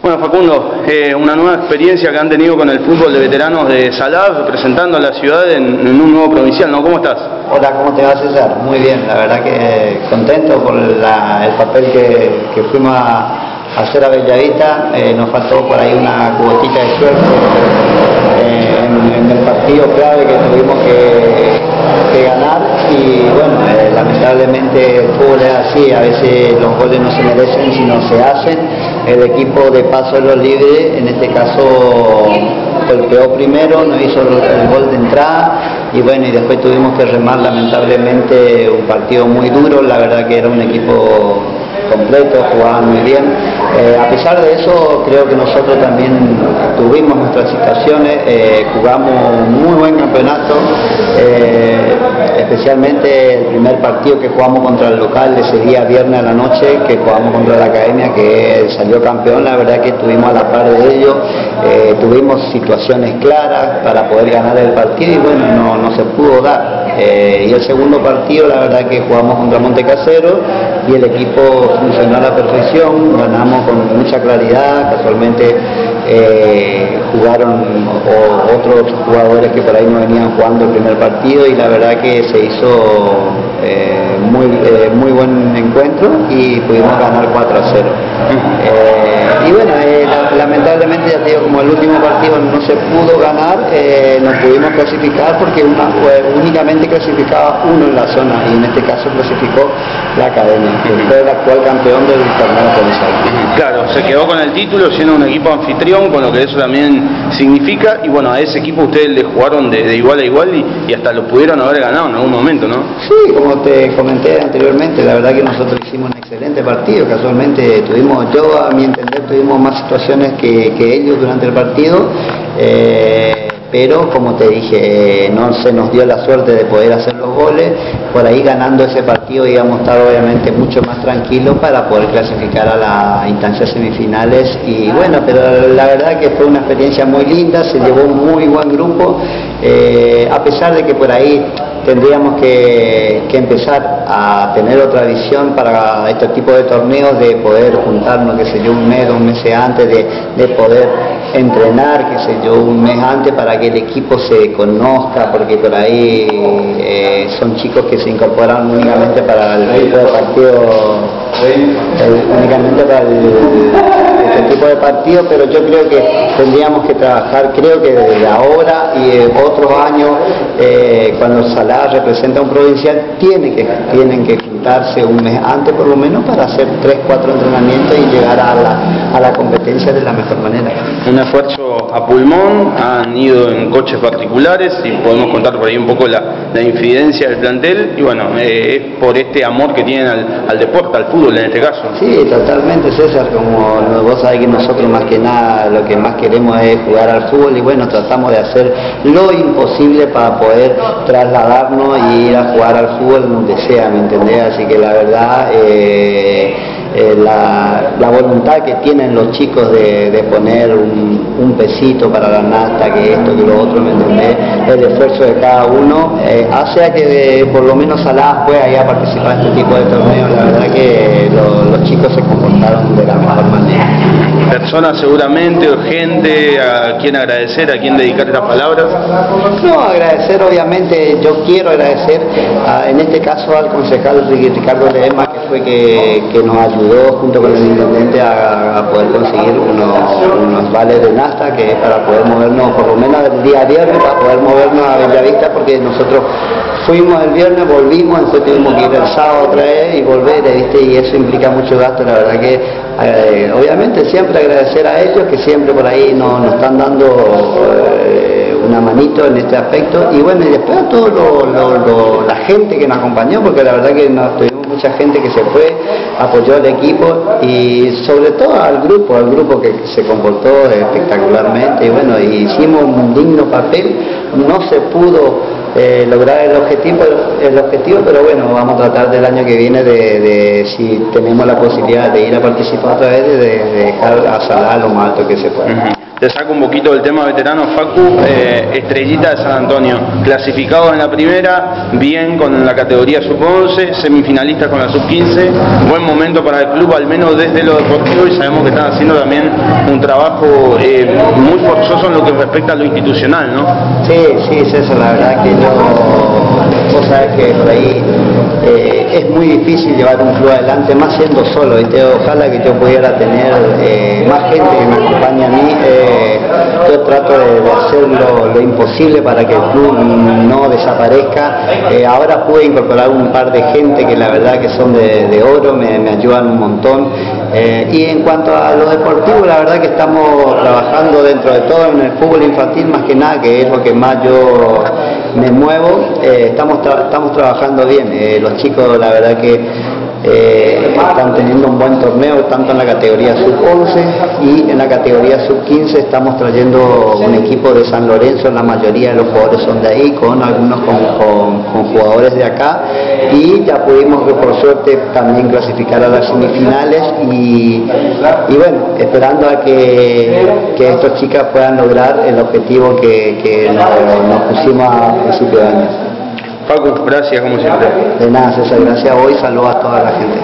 Bueno, Facundo, una nueva experiencia que han tenido con el fútbol de veteranos de Salar, representando a la ciudad en un nuevo provincial, ¿no? ¿Cómo estás? Hola, ¿cómo te va, César? Muy bien, la verdad que contento por el papel que fuimos a hacer a Bellavista. Nos faltó por ahí una cubotita de suerte en el partido clave que tuvimos que ganar, y bueno, lamentablemente el fútbol es así, a veces los goles no se merecen sino se hacen. El equipo de paso de los libres, en este caso, golpeó primero, no hizo el gol de entrada, y bueno, y después tuvimos que remar lamentablemente un partido muy duro. La verdad que era un equipo completo, jugaban muy bien. A pesar de eso, creo que nosotros también tuvimos nuestras situaciones, jugamos muy buen campeonato, especialmente el primer partido que jugamos contra el local, ese día viernes a la noche, que jugamos contra la Academia, que salió campeón. La verdad que estuvimos a la par de ellos, tuvimos situaciones claras para poder ganar el partido, y bueno, no se pudo dar. Y el segundo partido, la verdad que jugamos contra Montecasero y el equipo funcionó a la perfección, ganamos con mucha claridad. Casualmente jugaron otros jugadores que por ahí no venían jugando el primer partido, y la verdad que se hizo muy buen encuentro y pudimos ganar 4-0. Y bueno, lamentablemente, ya te digo, como el último partido no se pudo ganar, no pudimos clasificar porque únicamente clasificaba uno en la zona, y en este caso clasificó la Academia, que fue el actual campeón del torneo provincial. Claro, se quedó con el título siendo un equipo anfitrión, con lo que eso también significa, y bueno, a ese equipo ustedes le jugaron de igual a igual y hasta lo pudieron haber ganado en algún momento, ¿no? Sí, como te comenté anteriormente, la verdad que nosotros hicimos un excelente partido. Casualmente yo a mi entender tuvimos más situaciones que ellos durante el partido, pero como te dije, no se nos dio la suerte de poder hacer los goles. Por ahí, ganando ese partido, íbamos a estar obviamente mucho más tranquilos para poder clasificar a las instancias semifinales. Y bueno, pero la verdad que fue una experiencia muy linda, se llevó un muy buen grupo, a pesar de que por ahí tendríamos que empezar a tener otra visión para este tipo de torneos, de poder juntarnos, qué sé yo, un mes, 2 meses antes, de poder entrenar, qué sé yo, un mes antes, para que el equipo se conozca, porque por ahí son chicos que se incorporan únicamente para el tipo de partido, únicamente para este tipo de partido, pero yo creo que tendríamos que trabajar, creo que desde ahora y otros años, cuando Salar representa un provincial, tienen que juntarse un mes antes por lo menos para hacer 3-4 entrenamientos y llegar a la competencia de la mejor manera. Un esfuerzo a pulmón, han ido en coches particulares, y podemos contar por ahí un poco la infidencia del plantel, y bueno, es por este amor que tienen al deporte, al fútbol en este caso. Sí, totalmente, César. Como vos sabés que nosotros más que nada lo que más queremos es jugar al fútbol, y bueno, tratamos de hacer lo imposible para poder trasladarnos y ir a jugar al fútbol donde sea, ¿me entendés? Así que la verdad, la voluntad que tienen los chicos de poner un pesito para la nasta, que esto, que lo otro, ¿me entendés? El esfuerzo de cada uno hace a que por lo menos Salar pueda ir a participar en este tipo de torneos. La verdad que los chicos se comportaron de la mejor manera. Personas seguramente, gente a quien agradecer, a quien dedicar estas palabras. No, agradecer, obviamente, yo quiero agradecer en este caso al concejal Ricardo Ledesma, que fue que nos ayudó junto con el intendente a poder conseguir unos vales de nafta, que es para poder movernos por lo menos el día viernes, para poder movernos a Bellavista, porque nosotros fuimos el viernes, volvimos, entonces tuvimos que ir el sábado otra vez y volver, ¿viste? Y eso implica mucho gasto. La verdad que obviamente siempre agradecer a ellos, que siempre por ahí nos están dando una manito en este aspecto, y bueno, y después a toda la gente que nos acompañó, porque la verdad que tuvimos mucha gente que se fue, apoyó al equipo, y sobre todo al grupo que se comportó espectacularmente, y bueno, hicimos un digno papel. No se pudo lograr el objetivo, pero bueno, vamos a tratar del año que viene de si tenemos la posibilidad de ir a participar otra vez, de dejar a Salar lo más alto que se pueda. te saco un poquito del tema veterano, Facu, Estrellita de San Antonio, clasificado en la primera, bien con la categoría sub-11, semifinalistas con la sub-15, buen momento para el club, al menos desde lo deportivo, y sabemos que están haciendo también un trabajo muy forzoso en lo que respecta a lo institucional, ¿no? Sí, César, la verdad que vos sabés que por ahí es muy difícil llevar un club adelante, más siendo solo, ¿viste? Ojalá que yo pudiera tener más gente que me acompañe a mí. Yo trato de hacer lo imposible para que el club no desaparezca. Ahora pude incorporar un par de gente que la verdad que son de oro, me ayudan un montón. Y en cuanto a lo deportivo, la verdad que estamos trabajando dentro de todo en el fútbol infantil, más que nada, que es lo que más yo me muevo. Estamos trabajando bien. Los chicos, la verdad que están teniendo un buen torneo, tanto en la categoría sub-11 y en la categoría sub-15 estamos trayendo un equipo de San Lorenzo, la mayoría de los jugadores son de ahí, con algunos con jugadores de acá, y ya pudimos por suerte también clasificar a las semifinales y bueno, esperando a que estas chicas puedan lograr el objetivo que nos pusimos a principio de año. Facu, gracias como siempre. De nada, César, gracias a vos y saludos a toda la gente.